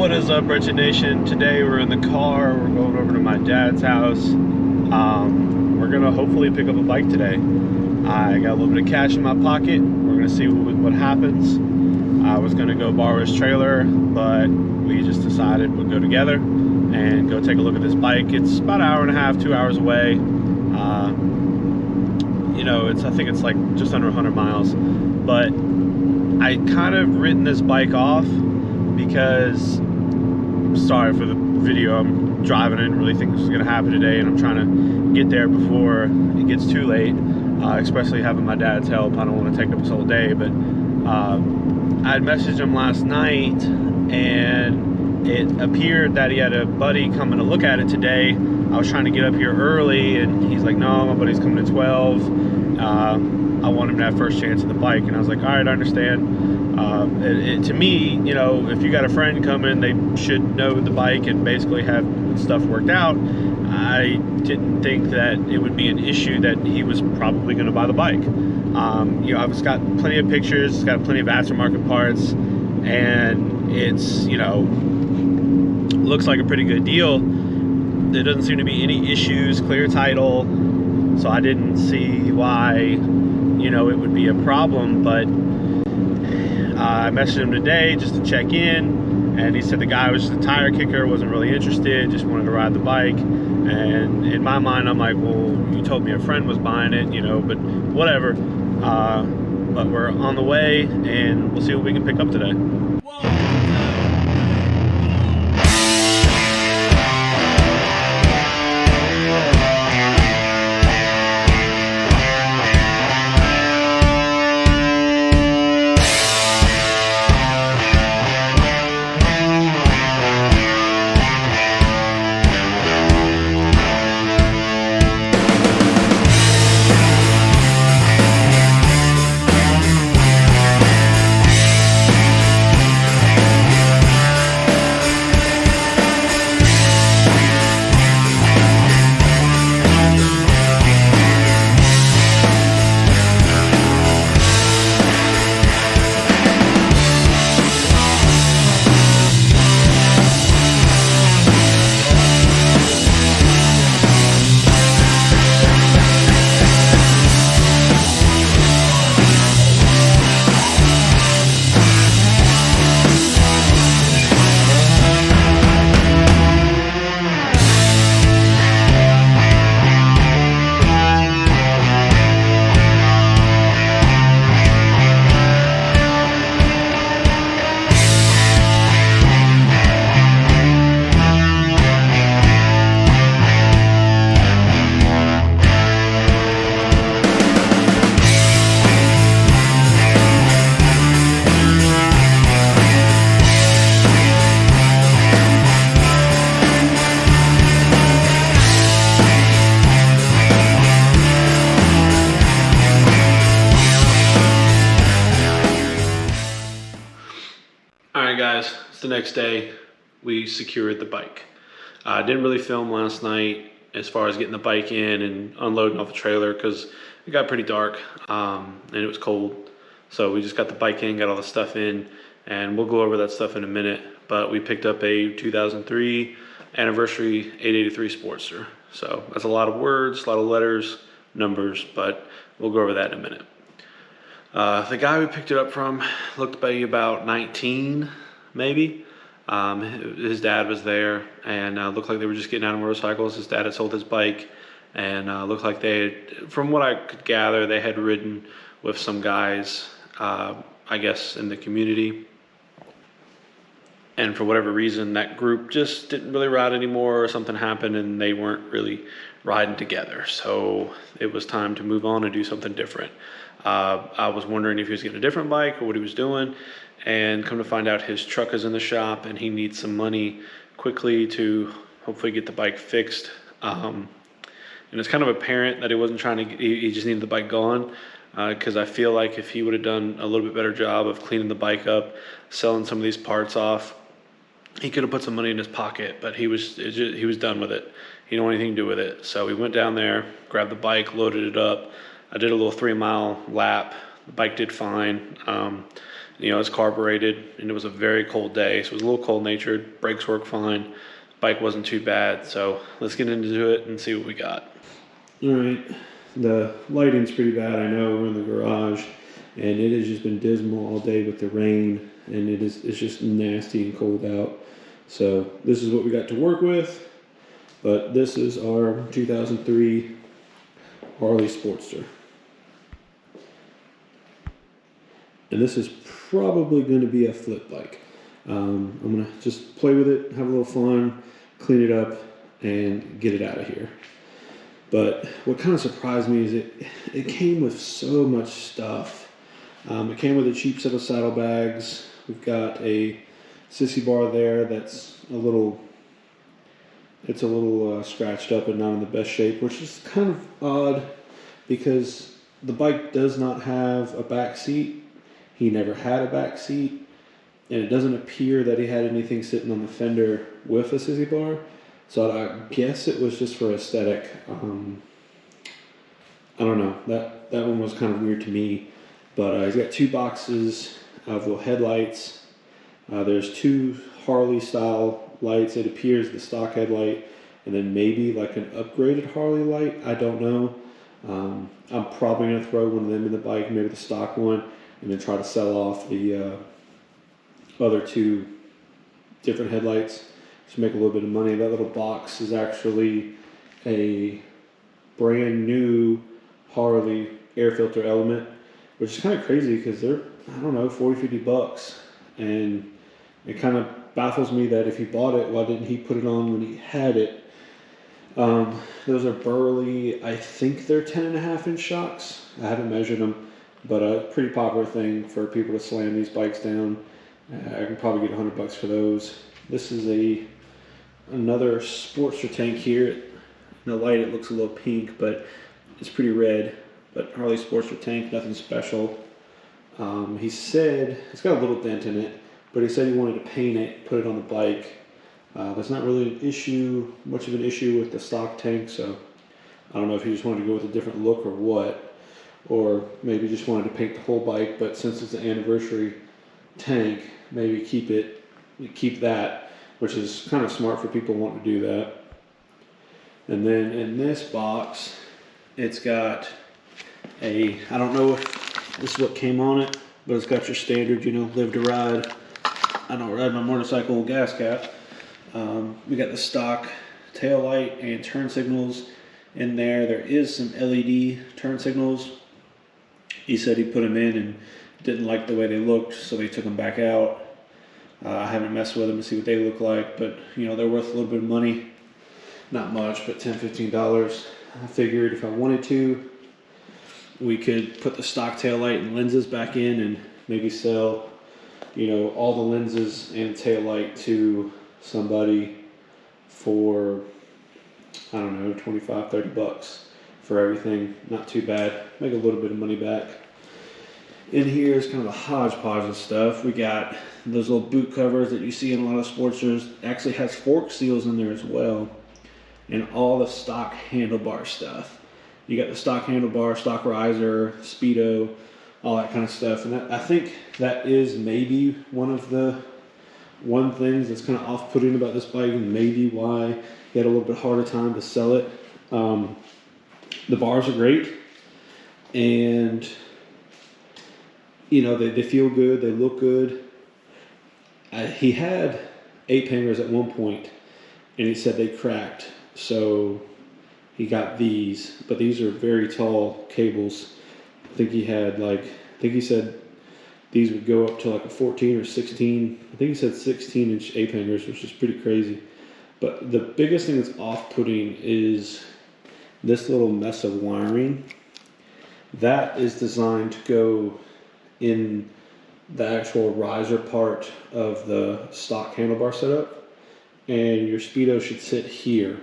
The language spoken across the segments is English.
What is up, Wretched Nation? Today we're in the car. We're going over to my dad's house. We're gonna hopefully pick up a bike today. I got a little bit of cash in my pocket. We're gonna see what happens. I was gonna go borrow his trailer, but we just decided we'll go together and go take a look at this bike. It's about an hour and a half, 2 hours away. You know, I think it's like just under 100 miles. But I kind of written this bike off because, sorry for the video, I'm driving. I didn't really think this was gonna happen today, and I'm trying to get there before it gets too late, especially having my dad's help. I don't want to take up his whole day, but I had messaged him last night, and it appeared that he had a buddy coming to look at it today. I was trying to get up here early, and he's like, no, my buddy's coming at 12. I want him to have first chance at the bike. And I was like, all right, I understand. To me, you know, if you got a friend coming, they should know the bike and basically have stuff worked out. I didn't think that it would be an issue that he was probably going to buy the bike. You know, I've got plenty of pictures, it's got plenty of aftermarket parts, and it's, you know, looks like a pretty good deal. There doesn't seem to be any issues, clear title, so I didn't see why, you know, it would be a problem. But I messaged him today just to check in, and he said the guy was just a tire kicker, wasn't really interested, just wanted to ride the bike. And in my mind, I'm like, well, you told me a friend was buying it, you know, but whatever. But we're on the way, and we'll see what we can pick up today. Alright guys, it's the next day. We secured the bike. I didn't really film last night as far as getting the bike in and unloading off the trailer because it got pretty dark and it was cold. So we just got the bike in, got all the stuff in, and we'll go over that stuff in a minute. But we picked up a 2003 anniversary 883 Sportster. So that's a lot of words, a lot of letters, numbers, but we'll go over that in a minute. The guy we picked it up from looked to be about 19, maybe. His dad was there, and looked like they were just getting out of motorcycles. His dad had sold his bike, and looked like they had, from what I could gather, they had ridden with some guys, I guess, in the community. And for whatever reason, that group just didn't really ride anymore, or something happened, and they weren't really riding together. So it was time to move on and do something different. I was wondering if he was getting a different bike or what he was doing, and come to find out his truck is in the shop and he needs some money quickly to hopefully get the bike fixed. And it's kind of apparent that he wasn't trying to, he just needed the bike gone, because I feel like if he would have done a little bit better job of cleaning the bike up, selling some of these parts off, he could have put some money in his pocket, but he was done with it. He didn't want anything to do with it. So we went down there, grabbed the bike, loaded it up. I did a little 3-mile lap. The bike did fine. You know, it's carbureted, and it was a very cold day, so it was a little cold natured. Brakes work fine. Bike wasn't too bad, so let's get into it and see what we got. All right, the lighting's pretty bad. I know we're in the garage, and it has just been dismal all day with the rain, and it's just nasty and cold out. So this is what we got to work with, but this is our 2003 Harley Sportster. And this is probably going to be a flip bike. I'm going to just play with it, have a little fun, clean it up, and get it out of here. But what kind of surprised me is it came with so much stuff. It came with a cheap set of saddlebags. We've got a sissy bar there that's a little scratched up and not in the best shape, which is kind of odd because the bike does not have a back seat. He never had a back seat, and it doesn't appear that he had anything sitting on the fender with a sissy bar. So I guess it was just for aesthetic. I don't know. That one was kind of weird to me. But he's got 2 boxes of little headlights. There's 2 Harley style lights. It appears the stock headlight, and then maybe like an upgraded Harley light. I don't know. I'm probably going to throw one of them in the bike, maybe the stock one, and then try to sell off the other 2 different headlights to make a little bit of money. That little box is actually a brand new Harley air filter element, which is kind of crazy because they're, I don't know, 40, 50 bucks. And it kind of baffles me that if he bought it, why didn't he put it on when he had it? Those are Burley, I think they're 10.5-inch shocks. I haven't measured them, but a pretty popular thing for people to slam these bikes down. I can probably get $100 for those. This is another Sportster tank here. In the light it looks a little pink, but it's pretty red. But Harley Sportster tank, nothing special. He said, it's got a little dent in it, but he said he wanted to paint it, put it on the bike. There's not really much of an issue with the stock tank, so I don't know if he just wanted to go with a different look or what, or maybe just wanted to paint the whole bike, but since it's an anniversary tank, maybe keep that, which is kind of smart for people wanting to do that. And then in this box, it's got I don't know if this is what came on it, but it's got your standard, live to ride. I don't ride my motorcycle gas cap. We got the stock tail light and turn signals in there. There is some LED turn signals. He said he put them in and didn't like the way they looked, so they took them back out. I haven't messed with them to see what they look like, but they're worth a little bit of money. Not much, but $10, $15. I figured if I wanted to, we could put the stock tail light and lenses back in and maybe sell, all the lenses and tail light to somebody for, I don't know, $25, $30 for everything. Not too bad. Make a little bit of money back. In here is kind of a hodgepodge of stuff. We got those little boot covers that you see in a lot of Sportsters. It actually has fork seals in there as well. And all the stock handlebar stuff. You got the stock handlebar, stock riser, speedo, all that kind of stuff. And I think that is maybe one things that's kind of off-putting about this bike, and maybe why he had a little bit harder time to sell it. The bars are great, and they feel good, they look good. He had 8 hangers at one point, and he said they cracked, so he got these, but these are very tall cables. I think he said these would go up to like a 14 or 16. I think he said 16-inch ape hangers, which is pretty crazy. But the biggest thing that's off-putting is this little mess of wiring. That is designed to go in the actual riser part of the stock handlebar setup, and your speedo should sit here.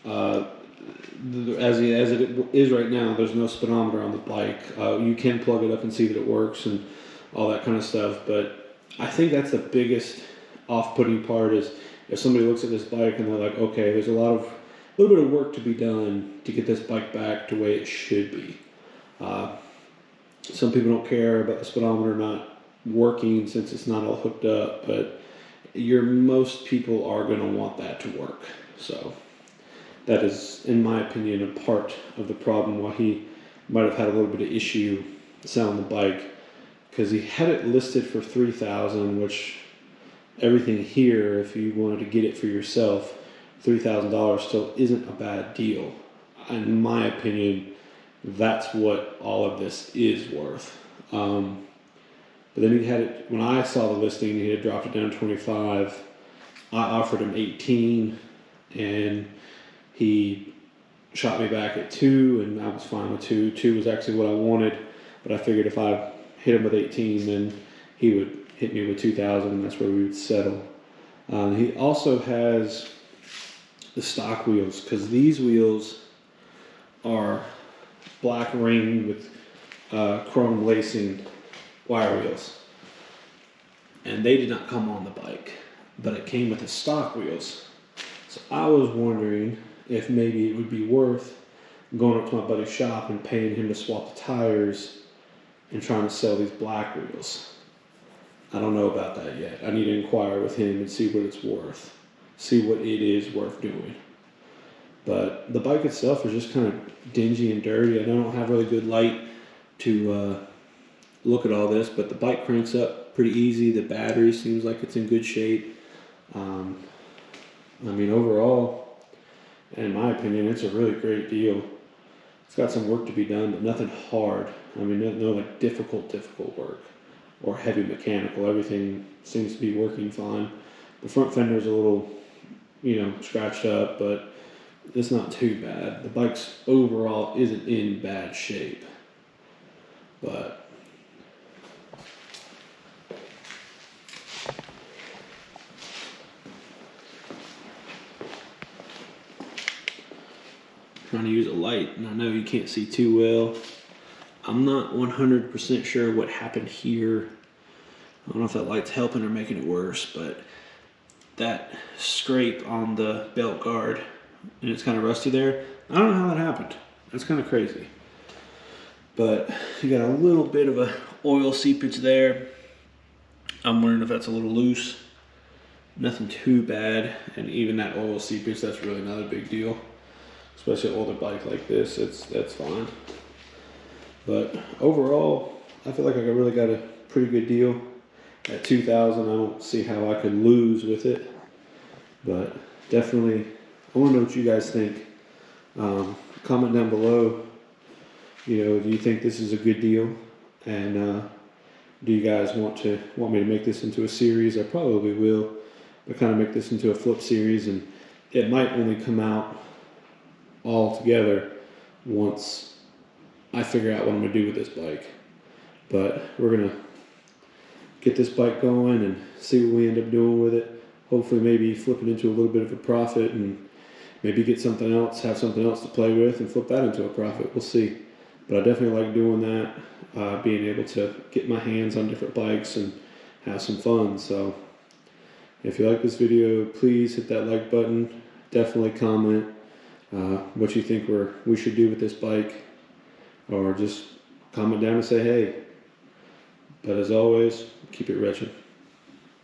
As it is right now, there's no speedometer on the bike. You can plug it up and see that it works and all that kind of stuff, but I think that's the biggest off-putting part is if somebody looks at this bike and they're like, okay, there's a little bit of work to be done to get this bike back to the way it should be. Some people don't care about the speedometer not working since it's not all hooked up, but most people are going to want that to work. So that is, in my opinion, a part of the problem why he might have had a little bit of issue selling the bike, because he had it listed for $3,000, which everything here, if you wanted to get it for yourself, $3,000 still isn't a bad deal. In my opinion, that's what all of this is worth. But then he had it, when I saw the listing, he had dropped it down to 25. I offered him 18, and he shot me back at 2, and I was fine with 2. 2 was actually what I wanted, but I figured if I hit him with 18, then he would hit me with 2,000, and that's where we would settle. He also has the stock wheels, because these wheels are black ring with chrome lacing wire wheels, and they did not come on the bike, but it came with the stock wheels. So I was wondering if maybe it would be worth going up to my buddy's shop and paying him to swap the tires and trying to sell these black wheels. I don't know about that yet. I need to inquire with him and see what it's worth, see what it is worth doing. But the bike itself is just kind of dingy and dirty. I don't have really good light to look at all this, but the bike cranks up pretty easy. The battery seems like it's in good shape. I mean, overall, in my opinion, it's a really great deal. It's got some work to be done, but nothing hard. I mean, no like difficult work or heavy mechanical. Everything seems to be working fine. The front fender's a little, scratched up, but it's not too bad. The bike's overall isn't in bad shape, but trying to use a light, and I know you can't see too well. I'm not 100% sure what happened here. I don't know if that light's helping or making it worse, but that scrape on the belt guard, and it's kind of rusty there. I don't know how that happened. That's kind of crazy. But you got a little bit of a oil seepage there. I'm wondering if that's a little loose. Nothing too bad, and even that oil seepage, that's really not a big deal. Especially an older bike like this, that's fine. But overall, I feel like I really got a pretty good deal. At $2,000, I don't see how I could lose with it. But definitely, I want to know what you guys think. Comment down below. Do you think this is a good deal? And do you guys want me to make this into a series? I probably will. But kind of make this into a flip series, and it might only come out all together once I figure out what I'm going to do with this bike. But we're going to get this bike going and see what we end up doing with it. Hopefully maybe flip it into a little bit of a profit, and maybe get something else, have something else to play with, and flip that into a profit. We'll see. But I definitely like doing that, being able to get my hands on different bikes and have some fun. So if you like this video, please hit that like button. Definitely comment what you think we should do with this bike, or just comment down and say hey. But as always, keep it wretched.